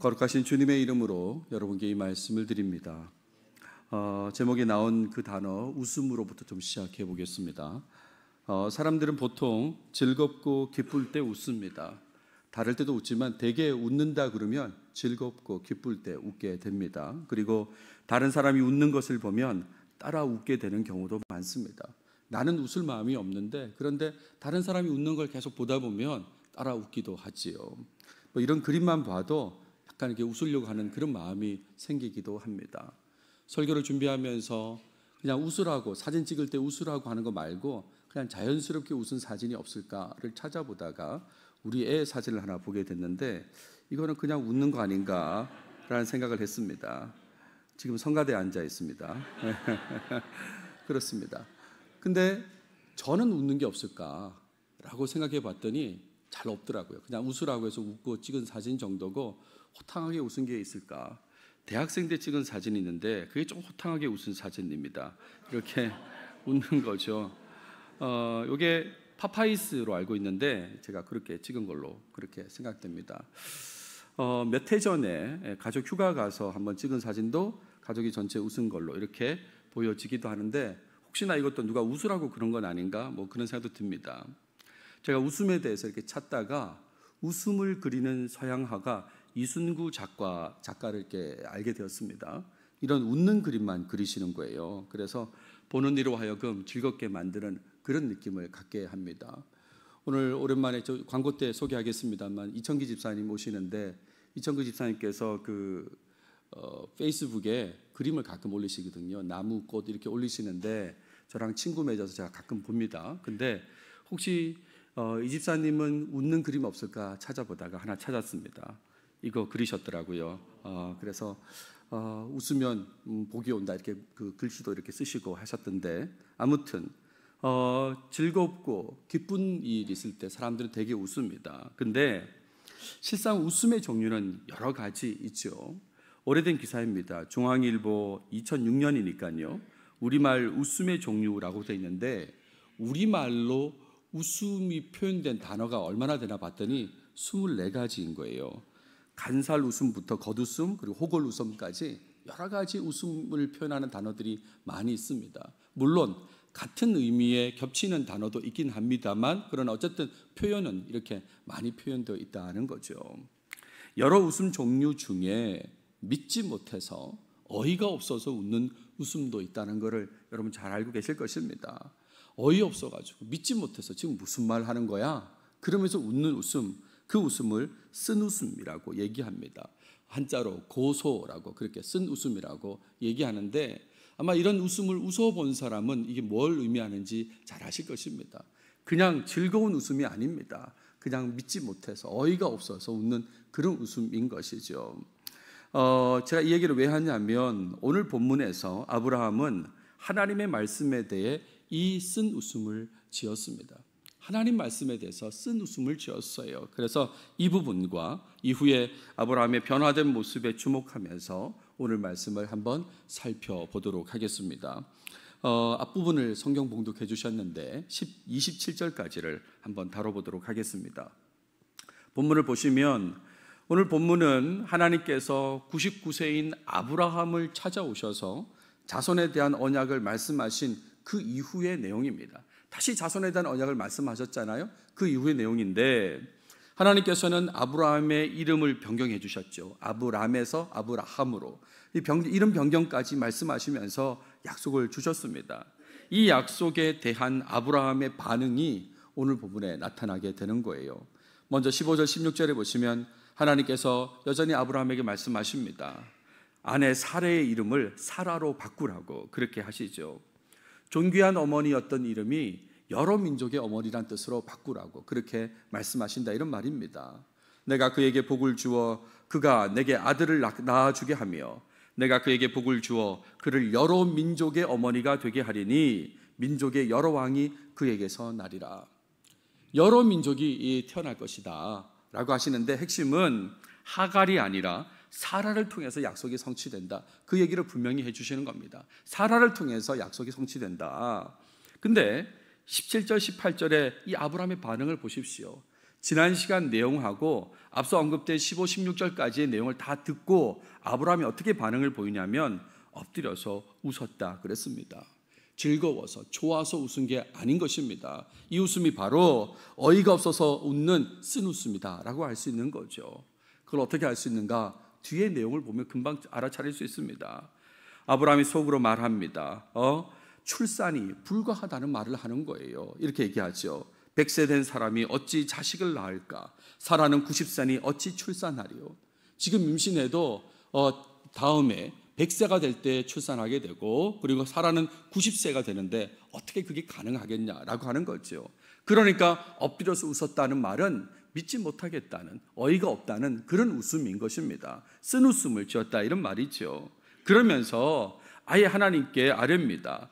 거룩하신 주님의 이름으로 여러분께 이 말씀을 드립니다. 제목에 나온 그 단어 웃음으로부터 좀 시작해 보겠습니다. 사람들은 보통 즐겁고 기쁠 때 웃습니다. 다를 때도 웃지만 대개 웃는다 그러면 즐겁고 기쁠 때 웃게 됩니다. 그리고 다른 사람이 웃는 것을 보면 따라 웃게 되는 경우도 많습니다. 나는 웃을 마음이 없는데 그런데 다른 사람이 웃는 걸 계속 보다 보면 따라 웃기도 하지요. 이런 그림만 봐도 약간 이렇게 웃으려고 하는 그런 마음이 생기기도 합니다. 설교를 준비하면서 그냥 웃으라고, 사진 찍을 때 웃으라고 하는 거 말고 그냥 자연스럽게 웃은 사진이 없을까를 찾아보다가 우리 애 사진을 하나 보게 됐는데 이거는 그냥 웃는 거 아닌가라는 생각을 했습니다. 지금 성가대에 앉아 있습니다. 그렇습니다. 근데 저는 웃는 게 없을까라고 생각해 봤더니 잘 없더라고요. 그냥 웃으라고 해서 웃고 찍은 사진 정도고 호탕하게 웃은 게 있을까? 대학생 때 찍은 사진이 있는데 그게 좀 호탕하게 웃은 사진입니다. 이렇게 웃는 거죠. 이게 파파이스로 알고 있는데 제가 그렇게 찍은 걸로 그렇게 생각됩니다. 몇 해 전에 가족 휴가 가서 한번 찍은 사진도 가족이 전체 웃은 걸로 이렇게 보여지기도 하는데 혹시나 이것도 누가 웃으라고 그런 건 아닌가? 그런 생각도 듭니다. 제가 웃음에 대해서 이렇게 찾다가 웃음을 그리는 서양화가 이순구 작가를 이렇게 알게 되었습니다. 이런 웃는 그림만 그리시는 거예요. 그래서 보는 이로 하여금 즐겁게 만드는 그런 느낌을 갖게 합니다. 오늘 오랜만에 저 광고 때 소개하겠습니다만 이천기 집사님 오시는데 이천기 집사님께서 페이스북에 그림을 가끔 올리시거든요. 나무, 꽃 이렇게 올리시는데 저랑 친구 맺어서 제가 가끔 봅니다. 근데 혹시 이 집사님은 웃는 그림 없을까 찾아보다가 하나 찾았습니다. 이거 그리셨더라고요. 그래서 웃으면 복이 온다 이렇게 그 글씨도 이렇게 쓰시고 하셨던데 아무튼 즐겁고 기쁜 일이 있을 때 사람들은 되게 웃습니다. 근데 실상 웃음의 종류는 여러 가지 있죠. 오래된 기사입니다. 중앙일보 2006년이니까요. 우리말 웃음의 종류라고 되어 있는데 우리말로 웃음이 표현된 단어가 얼마나 되나 봤더니 24가지인 거예요. 간살 웃음부터 겉웃음 그리고 호골 웃음까지 여러 가지 웃음을 표현하는 단어들이 많이 있습니다. 물론 같은 의미에 겹치는 단어도 있긴 합니다만 그러나 어쨌든 표현은 이렇게 많이 표현되어 있다는 거죠. 여러 웃음 종류 중에 믿지 못해서 어이가 없어서 웃는 웃음도 있다는 것을 여러분 잘 알고 계실 것입니다. 어이없어가지고 믿지 못해서 지금 무슨 말 하는 거야? 그러면서 웃는 웃음, 그 웃음을 쓴 웃음이라고 얘기합니다. 한자로 고소라고 그렇게 쓴 웃음이라고 얘기하는데 아마 이런 웃음을 웃어본 사람은 이게 뭘 의미하는지 잘 아실 것입니다. 그냥 즐거운 웃음이 아닙니다. 그냥 믿지 못해서 어이가 없어서 웃는 그런 웃음인 것이죠. 제가 이 얘기를 왜 하냐면 오늘 본문에서 아브라함은 하나님의 말씀에 대해 이 쓴 웃음을 지었습니다. 하나님 말씀에 대해서 쓴 웃음을 지었어요. 그래서 이 부분과 이후에 아브라함의 변화된 모습에 주목하면서 오늘 말씀을 한번 살펴보도록 하겠습니다. 앞부분을 성경 봉독해 주셨는데 27절까지를 한번 다뤄보도록 하겠습니다. 본문을 보시면 오늘 본문은 하나님께서 99세인 아브라함을 찾아오셔서 자손에 대한 언약을 말씀하신 그 이후의 내용입니다. 다시 자손에 대한 언약을 말씀하셨잖아요. 그 이후의 내용인데 하나님께서는 아브라함의 이름을 변경해 주셨죠. 아브람에서 아브라함으로 이름 변경까지 말씀하시면서 약속을 주셨습니다. 이 약속에 대한 아브라함의 반응이 오늘 본문에 나타나게 되는 거예요. 먼저 15절 16절에 보시면 하나님께서 여전히 아브라함에게 말씀하십니다. 아내 사레의 이름을 사라로 바꾸라고 그렇게 하시죠. 존귀한 어머니였던 이름이 여러 민족의 어머니란 뜻으로 바꾸라고 그렇게 말씀하신다 이런 말입니다. 내가 그에게 복을 주어 그가 내게 아들을 낳아주게 하며 내가 그에게 복을 주어 그를 여러 민족의 어머니가 되게 하리니 민족의 여러 왕이 그에게서 나리라. 여러 민족이 태어날 것이다 라고 하시는데 핵심은 하갈이 아니라 사라를 통해서 약속이 성취된다. 그 얘기를 분명히 해주시는 겁니다. 사라를 통해서 약속이 성취된다. 근데 17절 18절에 이 아브라함의 반응을 보십시오. 지난 시간 내용하고 앞서 언급된 15, 16절까지의 내용을 다 듣고 아브라함이 어떻게 반응을 보이냐면 엎드려서 웃었다 그랬습니다. 즐거워서 좋아서 웃은 게 아닌 것입니다. 이 웃음이 바로 어이가 없어서 웃는 쓴웃음이다 라고 할 수 있는 거죠. 그걸 어떻게 알 수 있는가? 뒤에 내용을 보면 금방 알아차릴 수 있습니다. 아브라함이 속으로 말합니다. 출산이 불가하다는 말을 하는 거예요. 이렇게 얘기하죠. 100세 된 사람이 어찌 자식을 낳을까? 사라는 90세니 어찌 출산하리요? 지금 임신해도 다음에 100세가 될 때 출산하게 되고, 그리고 사라는 90세가 되는데 어떻게 그게 가능하겠냐라고 하는 거죠. 그러니까 엎드려서 웃었다는 말은 믿지 못하겠다는, 어이가 없다는 그런 웃음인 것입니다. 쓴 웃음을 지었다 이런 말이죠. 그러면서 아예 하나님께 아뢰입니다.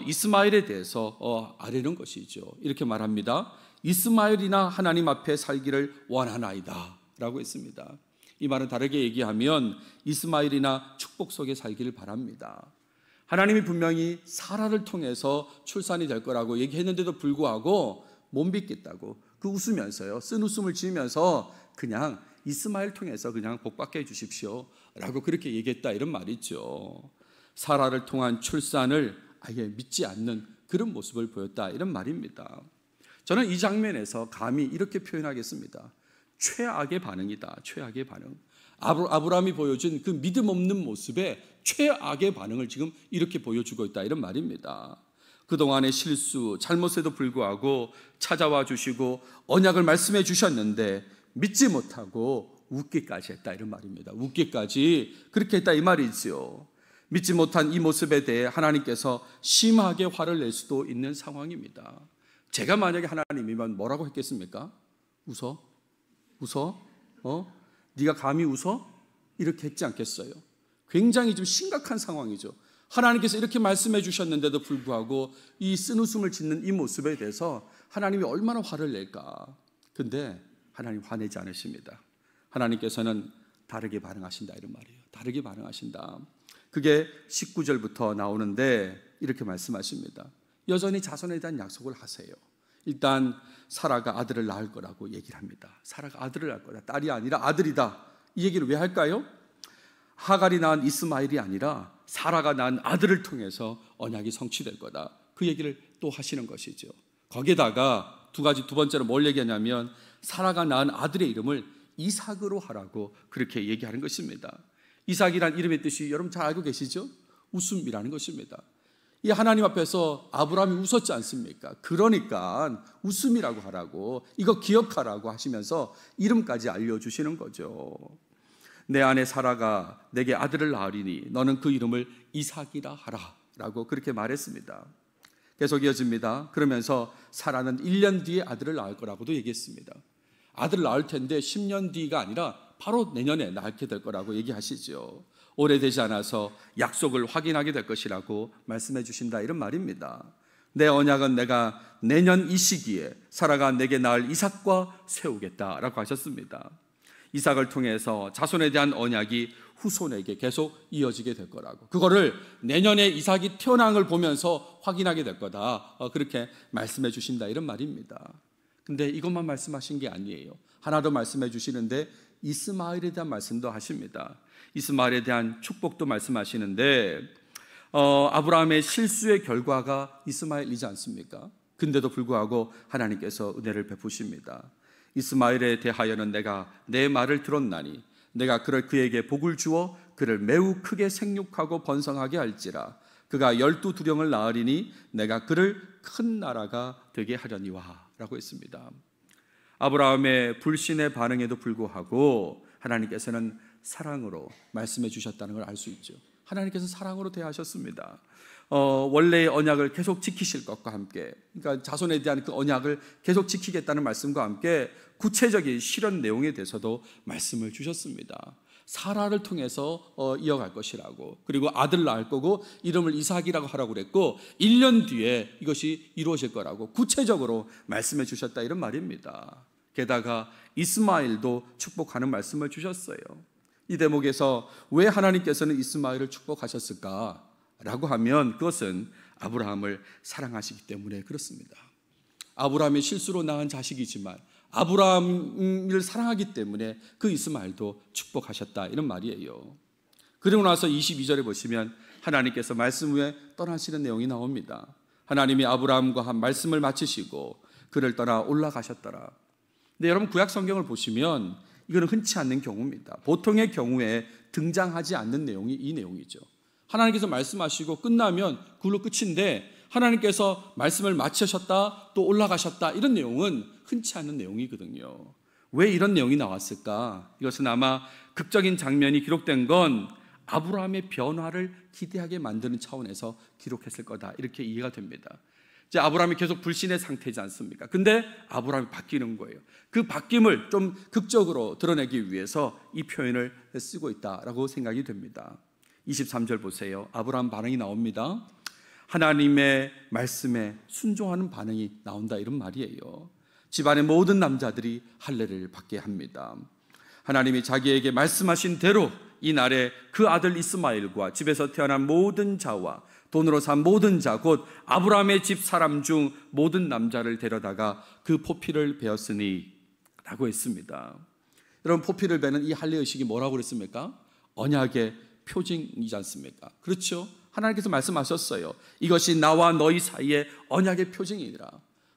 이스마엘에 대해서 아뢰는 것이죠. 이렇게 말합니다. 이스마엘이나 하나님 앞에 살기를 원하나이다 라고 했습니다. 이 말은 다르게 얘기하면 이스마엘이나 축복 속에 살기를 바랍니다. 하나님이 분명히 사라를 통해서 출산이 될 거라고 얘기했는데도 불구하고 못 믿겠다고 그 웃으면서요, 쓴 웃음을 지으면서 그냥 이스마엘 통해서 그냥 복받게 해주십시오 라고 그렇게 얘기했다 이런 말이죠. 사라를 통한 출산을 아예 믿지 않는 그런 모습을 보였다 이런 말입니다. 저는 이 장면에서 감히 이렇게 표현하겠습니다. 최악의 반응이다. 최악의 반응. 아브라함이 보여준 그 믿음 없는 모습의 최악의 반응을 지금 이렇게 보여주고 있다 이런 말입니다. 그동안의 실수, 잘못에도 불구하고 찾아와 주시고 언약을 말씀해 주셨는데 믿지 못하고 웃기까지 했다 이런 말입니다. 웃기까지 그렇게 했다 이 말이지요. 믿지 못한 이 모습에 대해 하나님께서 심하게 화를 낼 수도 있는 상황입니다. 제가 만약에 하나님이면 뭐라고 했겠습니까? 웃어? 네가 감히 웃어? 이렇게 했지 않겠어요? 굉장히 좀 심각한 상황이죠. 하나님께서 이렇게 말씀해 주셨는데도 불구하고 이 쓴웃음을 짓는 이 모습에 대해서 하나님이 얼마나 화를 낼까? 근데 하나님 화내지 않으십니다. 하나님께서는 다르게 반응하신다 이런 말이에요. 다르게 반응하신다. 그게 19절부터 나오는데 이렇게 말씀하십니다. 여전히 자손에 대한 약속을 하세요. 일단 사라가 아들을 낳을 거라고 얘기를 합니다. 사라가 아들을 낳을 거다. 딸이 아니라 아들이다. 이 얘기를 왜 할까요? 하갈이 낳은 이스마엘이 아니라 사라가 낳은 아들을 통해서 언약이 성취될 거다. 그 얘기를 또 하시는 것이죠. 거기에다가 두 번째로 뭘 얘기하냐면 사라가 낳은 아들의 이름을 이삭으로 하라고 그렇게 얘기하는 것입니다. 이삭이란 이름의 뜻이 여러분 잘 알고 계시죠? 웃음이라는 것입니다. 이 하나님 앞에서 아브라함이 웃었지 않습니까? 그러니까 웃음이라고 하라고, 이거 기억하라고 하시면서 이름까지 알려주시는 거죠. 내 아내 사라가 내게 아들을 낳으리니 너는 그 이름을 이삭이라 하라 라고 그렇게 말했습니다. 계속 이어집니다. 그러면서 사라는 1년 뒤에 아들을 낳을 거라고도 얘기했습니다. 아들을 낳을 텐데 10년 뒤가 아니라 바로 내년에 낳게 될 거라고 얘기하시죠. 오래되지 않아서 약속을 확인하게 될 것이라고 말씀해 주신다 이런 말입니다. 내 언약은 내가 내년 이 시기에 사라가 내게 낳을 이삭과 세우겠다라고 하셨습니다. 이삭을 통해서 자손에 대한 언약이 후손에게 계속 이어지게 될 거라고, 그거를 내년에 이삭이 태어난 걸 보면서 확인하게 될 거다, 그렇게 말씀해 주신다 이런 말입니다. 근데 이것만 말씀하신 게 아니에요. 하나 더 말씀해 주시는데 이스마엘에 대한 말씀도 하십니다. 이스마엘에 대한 축복도 말씀하시는데 아브라함의 실수의 결과가 이스마엘이지 않습니까? 근데도 불구하고 하나님께서 은혜를 베푸십니다. 이스마엘에 대하여는 내가 내 말을 들었나니 내가 그에게 복을 주어 그를 매우 크게 생육하고 번성하게 할지라. 그가 12두령을 낳으리니 내가 그를 큰 나라가 되게 하려니와 라고 했습니다. 아브라함의 불신의 반응에도 불구하고 하나님께서는 사랑으로 말씀해 주셨다는 걸 알 수 있죠. 하나님께서 사랑으로 대하셨습니다. 원래의 언약을 계속 지키실 것과 함께, 그러니까 자손에 대한 그 언약을 계속 지키겠다는 말씀과 함께 구체적인 실현 내용에 대해서도 말씀을 주셨습니다. 사라를 통해서 이어갈 것이라고, 그리고 아들 낳을 거고 이름을 이삭이라고 하라고 그랬고 1년 뒤에 이것이 이루어질 거라고 구체적으로 말씀해 주셨다 이런 말입니다. 게다가 이스마엘도 축복하는 말씀을 주셨어요. 이 대목에서 왜 하나님께서는 이스마엘을 축복하셨을까? 라고 하면 그것은 아브라함을 사랑하시기 때문에 그렇습니다. 아브라함의 실수로 낳은 자식이지만 아브라함을 사랑하기 때문에 그 이스마엘도 축복하셨다, 이런 말이에요. 그리고 나서 22절에 보시면 하나님께서 말씀 후에 떠나시는 내용이 나옵니다. 하나님이 아브라함과 한 말씀을 마치시고 그를 떠나 올라가셨더라. 근데 여러분, 구약 성경을 보시면 이거는 흔치 않는 경우입니다. 보통의 경우에 등장하지 않는 내용이 이 내용이죠. 하나님께서 말씀하시고 끝나면 그걸로 끝인데, 하나님께서 말씀을 마치셨다 또 올라가셨다, 이런 내용은 흔치 않은 내용이거든요. 왜 이런 내용이 나왔을까? 이것은 아마 극적인 장면이 기록된 건 아브라함의 변화를 기대하게 만드는 차원에서 기록했을 거다, 이렇게 이해가 됩니다. 이제 아브라함이 계속 불신의 상태이지 않습니까? 근데 아브라함이 바뀌는 거예요. 그 바뀜을 좀 극적으로 드러내기 위해서 이 표현을 쓰고 있다라고 생각이 됩니다. 23절 보세요. 아브라함 반응이 나옵니다. 하나님의 말씀에 순종하는 반응이 나온다, 이런 말이에요. 집안의 모든 남자들이 할례를 받게 합니다. 하나님이 자기에게 말씀하신 대로 이날에 그 아들 이스마엘과 집에서 태어난 모든 자와 돈으로 산 모든 자, 곧 아브라함의 집 사람 중 모든 남자를 데려다가 그 포피를 베었으니 라고 했습니다. 여러분, 포피를 베는 이 할례 의식이 뭐라고 그랬습니까? 언약의 표징이지 않습니까? 그렇죠? 하나님께서 말씀하셨어요. 이것이 나와 너희 사이의 언약의 표징이니라.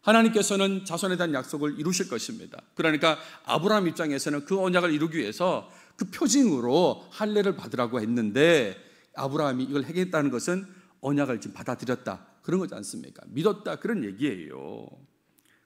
하나님께서는 자손에 대한 약속을 이루실 것입니다. 그러니까 아브라함 입장에서는 그 언약을 이루기 위해서 그 표징으로 할례를 받으라고 했는데, 아브라함이 이걸 하겠다는 것은 언약을 지금 받아들였다, 그런 거지 않습니까? 믿었다, 그런 얘기예요.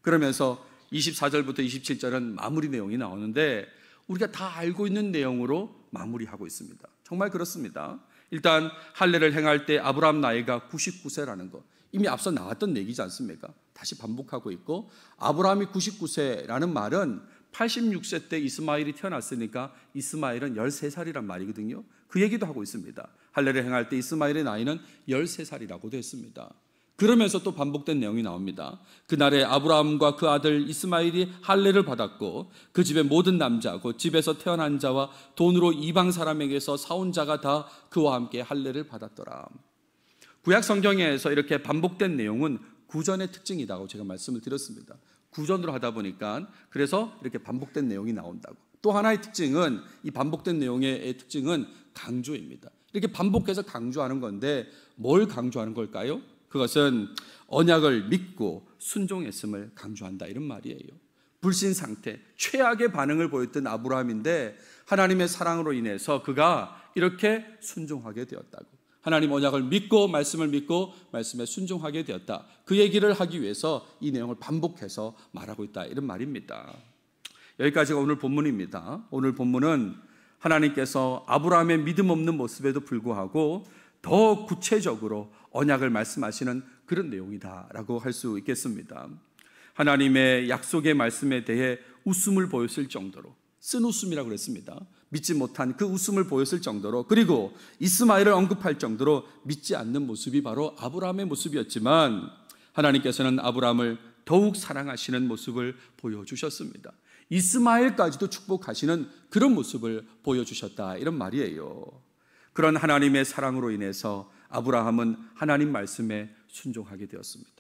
그러면서 24절부터 27절은 마무리 내용이 나오는데, 우리가 다 알고 있는 내용으로 마무리하고 있습니다. 정말 그렇습니다. 일단 할례를 행할 때 아브라함 나이가 99세라는 거 이미 앞서 나왔던 얘기지 않습니까? 다시 반복하고 있고, 아브라함이 99세라는 말은 86세 때 이스마엘이 태어났으니까 이스마엘은 13살이란 말이거든요. 그 얘기도 하고 있습니다. 할례를 행할 때 이스마엘의 나이는 13살이라고도 했습니다. 그러면서 또 반복된 내용이 나옵니다. 그날에 아브라함과 그 아들 이스마엘이 할례를 받았고 그 집의 모든 남자, 곧 집에서 태어난 자와 돈으로 이방 사람에게서 사온 자가 다 그와 함께 할례를 받았더라. 구약 성경에서 이렇게 반복된 내용은 구전의 특징이라고 제가 말씀을 드렸습니다. 구전으로 하다 보니까 그래서 이렇게 반복된 내용이 나온다고. 또 하나의 특징은, 이 반복된 내용의 특징은 강조입니다. 이렇게 반복해서 강조하는 건데 뭘 강조하는 걸까요? 그것은 언약을 믿고 순종했음을 강조한다, 이런 말이에요. 불신 상태, 최악의 반응을 보였던 아브라함인데 하나님의 사랑으로 인해서 그가 이렇게 순종하게 되었다고. 하나님 언약을 믿고 말씀을 믿고 말씀에 순종하게 되었다, 그 얘기를 하기 위해서 이 내용을 반복해서 말하고 있다, 이런 말입니다. 여기까지가 오늘 본문입니다. 오늘 본문은 하나님께서 아브라함의 믿음 없는 모습에도 불구하고 더 구체적으로 언약을 말씀하시는 그런 내용이다라고 할 수 있겠습니다. 하나님의 약속의 말씀에 대해 웃음을 보였을 정도로, 쓴 웃음이라고 그랬습니다. 믿지 못한 그 웃음을 보였을 정도로, 그리고 이스마엘을 언급할 정도로 믿지 않는 모습이 바로 아브라함의 모습이었지만, 하나님께서는 아브라함을 더욱 사랑하시는 모습을 보여주셨습니다. 이스마엘까지도 축복하시는 그런 모습을 보여주셨다, 이런 말이에요. 그런 하나님의 사랑으로 인해서 아브라함은 하나님 말씀에 순종하게 되었습니다.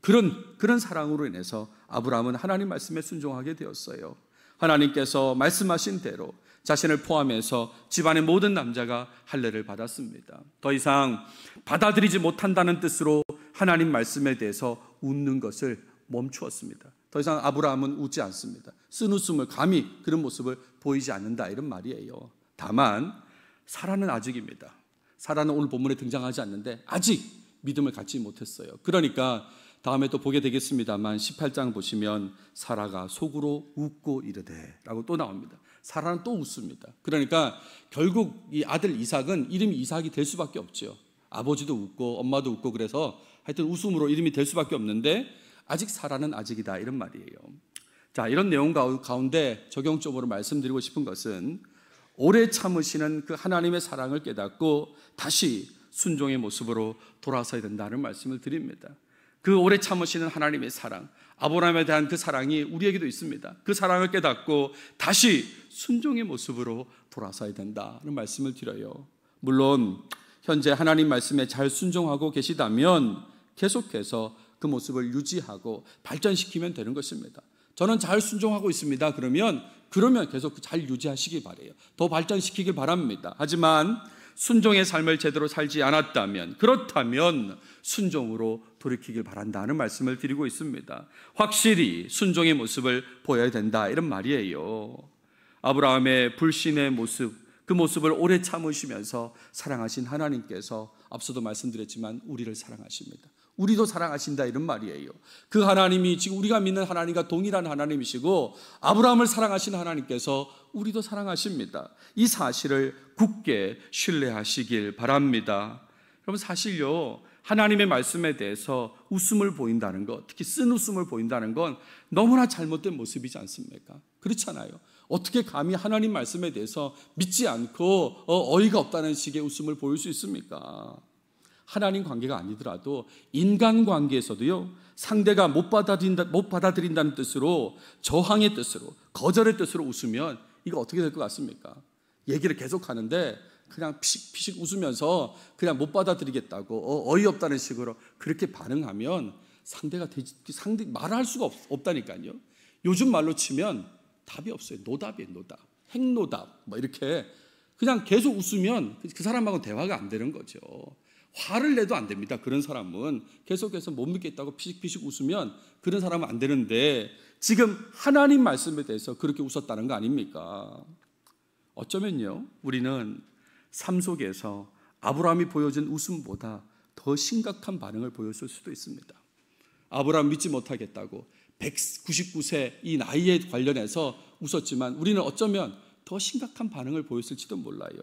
그런 사랑으로 인해서 아브라함은 하나님 말씀에 순종하게 되었어요. 하나님께서 말씀하신 대로 자신을 포함해서 집안의 모든 남자가 할례를 받았습니다. 더 이상 받아들이지 못한다는 뜻으로 하나님 말씀에 대해서 웃는 것을 멈추었습니다. 더 이상 아브라함은 웃지 않습니다. 쓴 웃음을, 감히 그런 모습을 보이지 않는다, 이런 말이에요. 다만 사라는 아직입니다. 사라는 오늘 본문에 등장하지 않는데 아직 믿음을 갖지 못했어요. 그러니까 다음에 또 보게 되겠습니다만 18장 보시면 사라가 속으로 웃고 이르되 라고 또 나옵니다. 사라는 또 웃습니다. 그러니까 결국 이 아들 이삭은 이름이 이삭이 될 수밖에 없죠. 아버지도 웃고 엄마도 웃고, 그래서 하여튼 웃음으로 이름이 될 수밖에 없는데 아직 사라는 아직이다, 이런 말이에요. 자, 이런 내용 가운데 적용적으로 말씀드리고 싶은 것은 오래 참으시는 그 하나님의 사랑을 깨닫고 다시 순종의 모습으로 돌아서야 된다는 말씀을 드립니다. 그 오래 참으시는 하나님의 사랑, 아브라함에 대한 그 사랑이 우리에게도 있습니다. 그 사랑을 깨닫고 다시 순종의 모습으로 돌아서야 된다는 말씀을 드려요. 물론 현재 하나님 말씀에 잘 순종하고 계시다면 계속해서 그 모습을 유지하고 발전시키면 되는 것입니다. 저는 잘 순종하고 있습니다. 그러면 계속 잘 유지하시기 바라요. 더 발전시키길 바랍니다. 하지만 순종의 삶을 제대로 살지 않았다면, 그렇다면 순종으로 돌이키길 바란다는 말씀을 드리고 있습니다. 확실히 순종의 모습을 보여야 된다, 이런 말이에요. 아브라함의 불신의 모습, 그 모습을 오래 참으시면서 사랑하신 하나님께서 앞서도 말씀드렸지만 우리를 사랑하십니다. 우리도 사랑하신다, 이런 말이에요. 그 하나님이 지금 우리가 믿는 하나님과 동일한 하나님이시고 아브라함을 사랑하신 하나님께서 우리도 사랑하십니다. 이 사실을 굳게 신뢰하시길 바랍니다. 여러분, 사실요, 하나님의 말씀에 대해서 웃음을 보인다는 것, 특히 쓴 웃음을 보인다는 건 너무나 잘못된 모습이지 않습니까? 그렇잖아요. 어떻게 감히 하나님 말씀에 대해서 믿지 않고 어이가 없다는 식의 웃음을 보일 수 있습니까? 하나님 관계가 아니더라도 인간 관계에서도요, 상대가 못 받아들인다는 뜻으로, 저항의 뜻으로, 거절의 뜻으로 웃으면 이거 어떻게 될 것 같습니까? 얘기를 계속 하는데 그냥 피식 웃으면서 그냥 못 받아들이겠다고 어이없다는 식으로 그렇게 반응하면 상대 말할 수가 없다니까요. 요즘 말로 치면 답이 없어요. 노답이에요, 노답. 핵노답. 이렇게 그냥 계속 웃으면 그 사람하고는 대화가 안 되는 거죠. 화를 내도 안 됩니다. 그런 사람은 계속해서 못 믿겠다고 피식피식 웃으면 그런 사람은 안 되는데, 지금 하나님 말씀에 대해서 그렇게 웃었다는 거 아닙니까? 어쩌면요, 우리는 삶 속에서 아브라함이 보여준 웃음보다 더 심각한 반응을 보였을 수도 있습니다. 아브라함 믿지 못하겠다고 199세 이 나이에 관련해서 웃었지만 우리는 어쩌면 더 심각한 반응을 보였을지도 몰라요.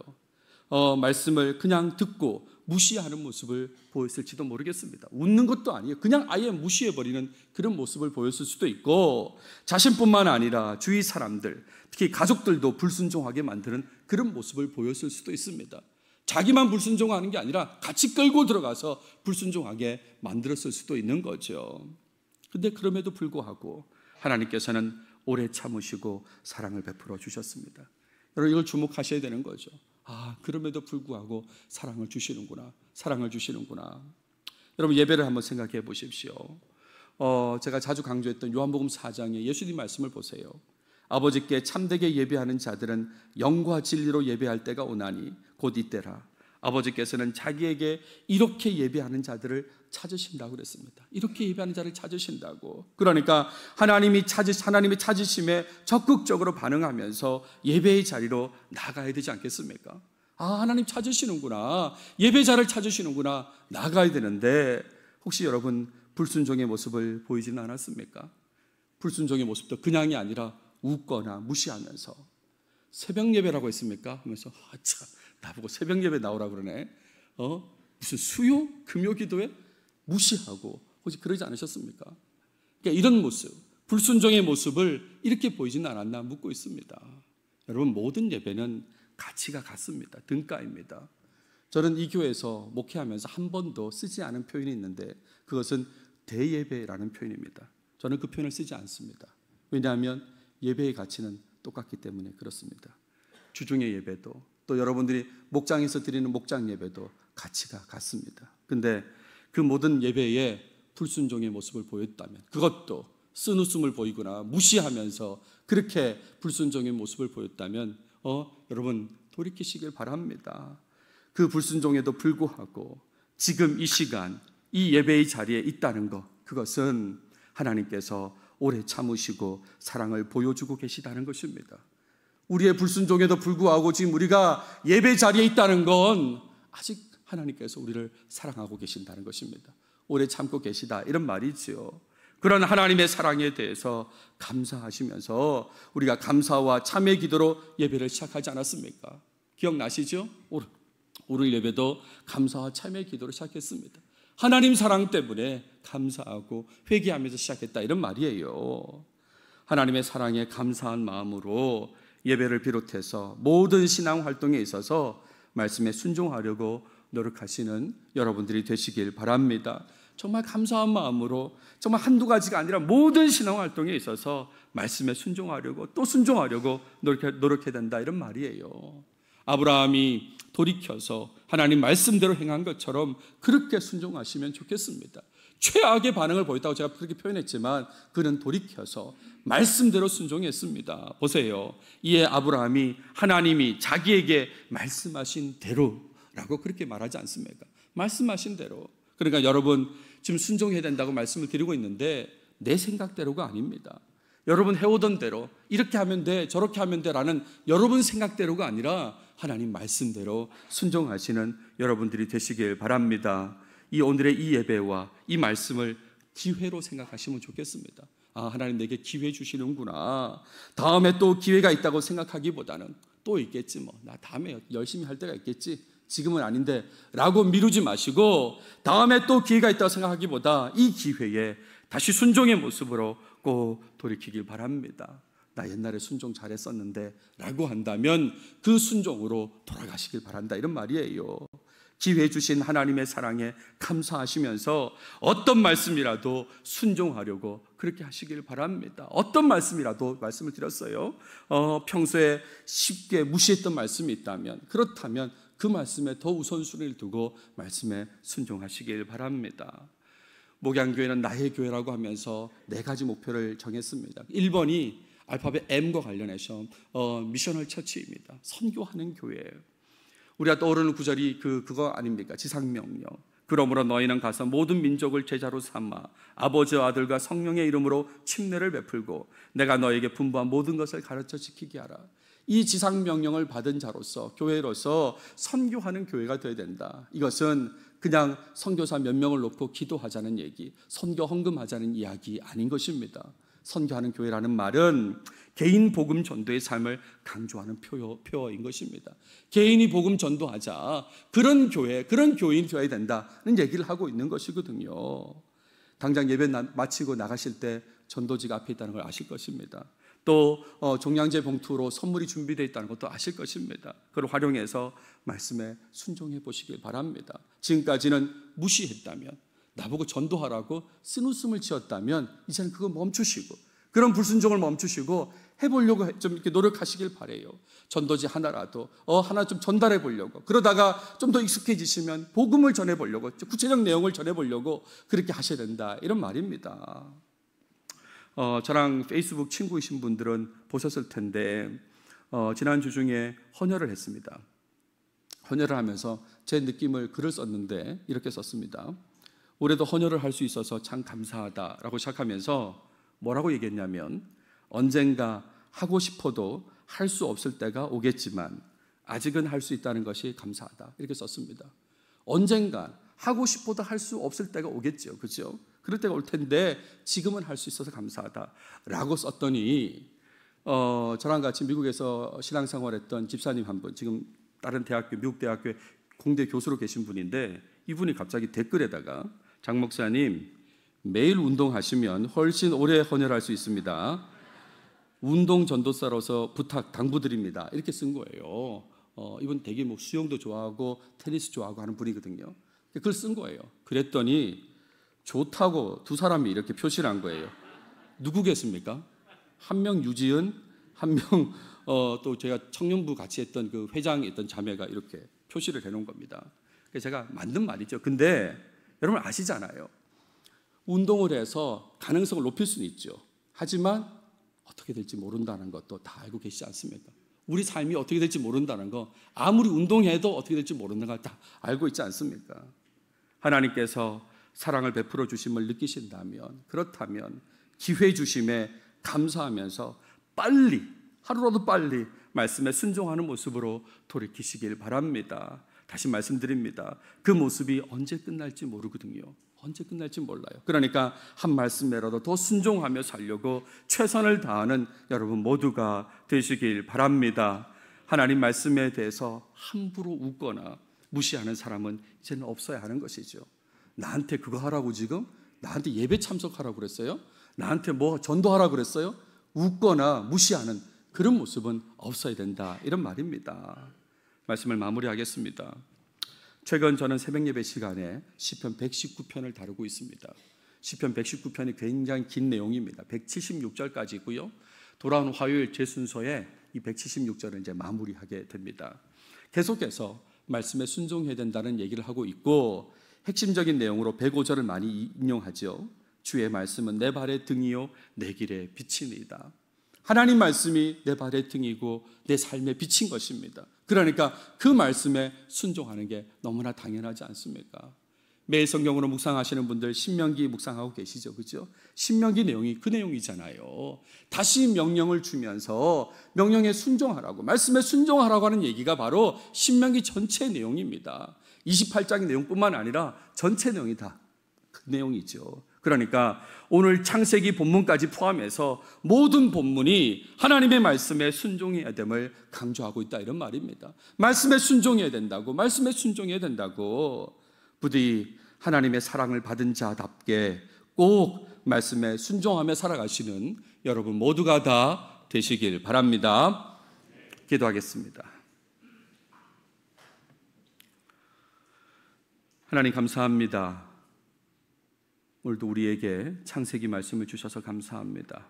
말씀을 그냥 듣고 무시하는 모습을 보였을지도 모르겠습니다. 웃는 것도 아니에요. 그냥 아예 무시해버리는 그런 모습을 보였을 수도 있고, 자신뿐만 아니라 주위 사람들, 특히 가족들도 불순종하게 만드는 그런 모습을 보였을 수도 있습니다. 자기만 불순종하는 게 아니라 같이 끌고 들어가서 불순종하게 만들었을 수도 있는 거죠. 근데 그럼에도 불구하고 하나님께서는 오래 참으시고 사랑을 베풀어 주셨습니다. 여러분, 이걸 주목하셔야 되는 거죠. 그럼에도 불구하고 사랑을 주시는구나. 사랑을 주시는구나. 여러분, 예배를 한번 생각해 보십시오. 제가 자주 강조했던 요한복음 4장의 예수님 말씀을 보세요. 아버지께 참되게 예배하는 자들은 영과 진리로 예배할 때가 오나니 곧 이때라. 아버지께서는 자기에게 이렇게 예배하는 자들을 찾으신다고 그랬습니다. 이렇게 예배하는 자를 찾으신다고. 그러니까 하나님의 찾으심에 적극적으로 반응하면서 예배의 자리로 나가야 되지 않겠습니까? 하나님 찾으시는구나, 예배자를 찾으시는구나, 나가야 되는데, 혹시 여러분 불순종의 모습을 보이지는 않았습니까? 불순종의 모습도 그냥이 아니라 웃거나 무시하면서, 새벽 예배라고 했습니까? 하면서 참, 나보고 새벽 예배 나오라 그러네. 무슨 수요? 금요 기도회? 무시하고 혹시 그러지 않으셨습니까? 그러니까 이런 모습, 불순종의 모습을 이렇게 보이지는 않았나 묻고 있습니다. 여러분, 모든 예배는 가치가 같습니다. 등가입니다. 저는 이 교회에서 목회하면서 한 번도 쓰지 않은 표현이 있는데 그것은 대예배라는 표현입니다. 저는 그 표현을 쓰지 않습니다. 왜냐하면 예배의 가치는 똑같기 때문에 그렇습니다. 주중의 예배도, 또 여러분들이 목장에서 드리는 목장 예배도 가치가 같습니다. 근데 그 모든 예배에 불순종의 모습을 보였다면, 그것도 쓴웃음을 보이거나 무시하면서 그렇게 불순종의 모습을 보였다면 여러분 돌이키시길 바랍니다. 그 불순종에도 불구하고 지금 이 시간 이 예배의 자리에 있다는 것, 그것은 하나님께서 오래 참으시고 사랑을 보여주고 계시다는 것입니다. 우리의 불순종에도 불구하고 지금 우리가 예배 자리에 있다는 건 아직 하나님께서 우리를 사랑하고 계신다는 것입니다. 오래 참고 계시다, 이런 말이지요. 그런 하나님의 사랑에 대해서 감사하시면서 우리가 감사와 참의 기도로 예배를 시작하지 않았습니까? 기억나시죠? 오늘 예배도 감사와 참의 기도로 시작했습니다. 하나님 사랑 때문에 감사하고 회개하면서 시작했다, 이런 말이에요. 하나님의 사랑에 감사한 마음으로 예배를 비롯해서 모든 신앙 활동에 있어서 말씀에 순종하려고 노력하시는 여러분들이 되시길 바랍니다. 정말 감사한 마음으로, 정말 한두 가지가 아니라 모든 신앙 활동에 있어서 말씀에 순종하려고, 또 순종하려고 노력해야 된다, 이런 말이에요. 아브라함이 돌이켜서 하나님 말씀대로 행한 것처럼 그렇게 순종하시면 좋겠습니다. 최악의 반응을 보였다고 제가 그렇게 표현했지만 그는 돌이켜서 말씀대로 순종했습니다. 보세요. 이에 아브라함이 하나님이 자기에게 말씀하신 대로라고 그렇게 말하지 않습니까? 말씀하신 대로. 그러니까 여러분 지금 순종해야 된다고 말씀을 드리고 있는데 내 생각대로가 아닙니다. 여러분 해오던 대로 이렇게 하면 돼 저렇게 하면 돼라는 여러분 생각대로가 아니라 하나님 말씀대로 순종하시는 여러분들이 되시길 바랍니다. 이 오늘의 이 예배와 이 말씀을 기회로 생각하시면 좋겠습니다. 아, 하나님 내게 기회 주시는구나. 다음에 또 기회가 있다고 생각하기보다는 또 있겠지 뭐. 나 다음에 열심히 할 때가 있겠지. 지금은 아닌데 라고 미루지 마시고 다음에 또 기회가 있다고 생각하기보다 이 기회에 다시 순종의 모습으로 꼭 돌이키길 바랍니다. 나 옛날에 순종 잘했었는데 라고 한다면 그 순종으로 돌아가시길 바란다 이런 말이에요. 기회 주신 하나님의 사랑에 감사하시면서 어떤 말씀이라도 순종하려고 그렇게 하시길 바랍니다. 어떤 말씀이라도 말씀을 드렸어요. 평소에 쉽게 무시했던 말씀이 있다면 그렇다면 그 말씀에 더 우선순위를 두고 말씀에 순종하시길 바랍니다. 목양교회는 나의 교회라고 하면서 4가지 목표를 정했습니다. 1번이 알파벳 M과 관련해서 미셔널 처치입니다. 선교하는 교회예요. 우리가 떠오르는 구절이 그거 아닙니까? 지상명령. 그러므로 너희는 가서 모든 민족을 제자로 삼아 아버지와 아들과 성령의 이름으로 침례를 베풀고 내가 너에게 분부한 모든 것을 가르쳐 지키게 하라. 이 지상명령을 받은 자로서 교회로서 선교하는 교회가 되어야 된다. 이것은 그냥 선교사 몇 명을 놓고 기도하자는 얘기, 선교 헌금하자는 이야기 아닌 것입니다. 선교하는 교회라는 말은 개인 복음 전도의 삶을 강조하는 표어인 것입니다. 개인이 복음 전도하자 그런 교회, 그런 교인이 되어야 된다는 얘기를 하고 있는 것이거든요. 당장 예배 마치고 나가실 때 전도지가 앞에 있다는 걸 아실 것입니다. 또 종량제 봉투로 선물이 준비되어 있다는 것도 아실 것입니다. 그걸 활용해서 말씀에 순종해 보시길 바랍니다. 지금까지는 무시했다면 나보고 전도하라고 쓴웃음을 지었다면 이제는 그거 멈추시고 그런 불순종을 멈추시고 해보려고 좀 이렇게 노력하시길 바래요. 전도지 하나라도 하나 좀 전달해 보려고 그러다가 좀 더 익숙해지시면 복음을 전해 보려고 구체적 내용을 전해 보려고 그렇게 하셔야 된다 이런 말입니다. 저랑 페이스북 친구이신 분들은 보셨을 텐데 지난주 중에 헌혈을 했습니다. 헌혈을 하면서 제 느낌을 글을 썼는데 이렇게 썼습니다. 올해도 헌혈을 할 수 있어서 참 감사하다라고 시작하면서 뭐라고 얘기했냐면 언젠가 하고 싶어도 할 수 없을 때가 오겠지만 아직은 할 수 있다는 것이 감사하다 이렇게 썼습니다. 언젠가 하고 싶어도 할 수 없을 때가 오겠죠. 그렇죠? 그럴 때가 올 텐데 지금은 할 수 있어서 감사하다라고 썼더니 저랑 같이 미국에서 신앙생활했던 집사님 한 분, 지금 다른 대학교, 미국 대학교에 공대 교수로 계신 분인데 이분이 갑자기 댓글에다가 장 목사님 매일 운동하시면 훨씬 오래 헌혈할 수 있습니다. 운동 전도사로서 부탁 당부드립니다. 이렇게 쓴 거예요. 이분 되게 뭐 수영도 좋아하고 테니스 좋아하고 하는 분이거든요. 그걸 쓴 거예요. 그랬더니 좋다고 두 사람이 이렇게 표시를 한 거예요. 누구겠습니까? 한 명 유지은, 한 명 또 제가 청년부 같이 했던 그 회장이 있던 자매가 이렇게 표시를 해놓은 겁니다. 그래서 제가 만든 말이죠. 근데 여러분 아시잖아요. 운동을 해서 가능성을 높일 수는 있죠. 하지만 어떻게 될지 모른다는 것도 다 알고 계시지 않습니까? 우리 삶이 어떻게 될지 모른다는 거, 아무리 운동해도 어떻게 될지 모르는 걸 다 알고 있지 않습니까? 하나님께서 사랑을 베풀어 주심을 느끼신다면, 그렇다면 기회 주심에 감사하면서 빨리, 하루라도 빨리 말씀에 순종하는 모습으로 돌이키시길 바랍니다. 다시 말씀드립니다. 그 모습이 언제 끝날지 모르거든요. 언제 끝날지 몰라요. 그러니까 한 말씀에라도 더 순종하며 살려고 최선을 다하는 여러분 모두가 되시길 바랍니다. 하나님 말씀에 대해서 함부로 웃거나 무시하는 사람은 이제는 없어야 하는 것이죠. 나한테 그거 하라고 지금? 나한테 예배 참석하라고 그랬어요? 나한테 뭐 전도하라고 그랬어요? 웃거나 무시하는 그런 모습은 없어야 된다 이런 말입니다. 말씀을 마무리하겠습니다. 최근 저는 새벽 예배 시간에 시편 119편을 다루고 있습니다. 시편 119편이 굉장히 긴 내용입니다. 176절까지 있고요. 돌아온 화요일 제 순서에 이 176절을 이제 마무리하게 됩니다. 계속해서 말씀에 순종해야 된다는 얘기를 하고 있고 핵심적인 내용으로 105절을 많이 인용하죠. 주의 말씀은 내 발의 등이요 내 길의 빛이니이다. 하나님 말씀이 내 발의 등이고 내 삶의 빛인 것입니다. 그러니까 그 말씀에 순종하는 게 너무나 당연하지 않습니까? 매일 성경으로 묵상하시는 분들 신명기 묵상하고 계시죠, 그죠? 신명기 내용이 그 내용이잖아요. 다시 명령을 주면서 명령에 순종하라고, 말씀에 순종하라고 하는 얘기가 바로 신명기 전체 내용입니다. 28장의 내용뿐만 아니라 전체 내용이 다 그 내용이죠. 그러니까 오늘 창세기 본문까지 포함해서 모든 본문이 하나님의 말씀에 순종해야 됨을 강조하고 있다, 이런 말입니다. 말씀에 순종해야 된다고, 말씀에 순종해야 된다고. 부디 하나님의 사랑을 받은 자답게 꼭 말씀에 순종하며 살아가시는 여러분 모두가 다 되시길 바랍니다. 기도하겠습니다. 하나님 감사합니다. 오늘도 우리에게 창세기 말씀을 주셔서 감사합니다.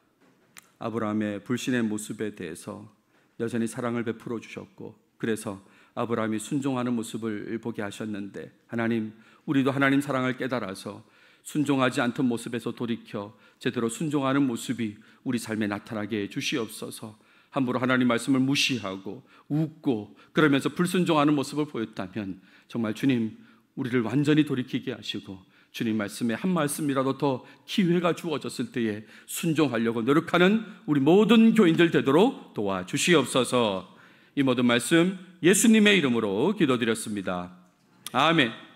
아브라함의 불신의 모습에 대해서 여전히 사랑을 베풀어 주셨고, 그래서 아브라함이 순종하는 모습을 보게 하셨는데, 하나님, 우리도 하나님 사랑을 깨달아서 순종하지 않던 모습에서 돌이켜 제대로 순종하는 모습이 우리 삶에 나타나게 해 주시옵소서. 함부로 하나님 말씀을 무시하고 웃고 그러면서 불순종하는 모습을 보였다면 정말 주님, 우리를 완전히 돌이키게 하시고 주님 말씀에 한 말씀이라도 더 기회가 주어졌을 때에 순종하려고 노력하는 우리 모든 교인들 되도록 도와주시옵소서. 이 모든 말씀 예수님의 이름으로 기도드렸습니다. 아멘.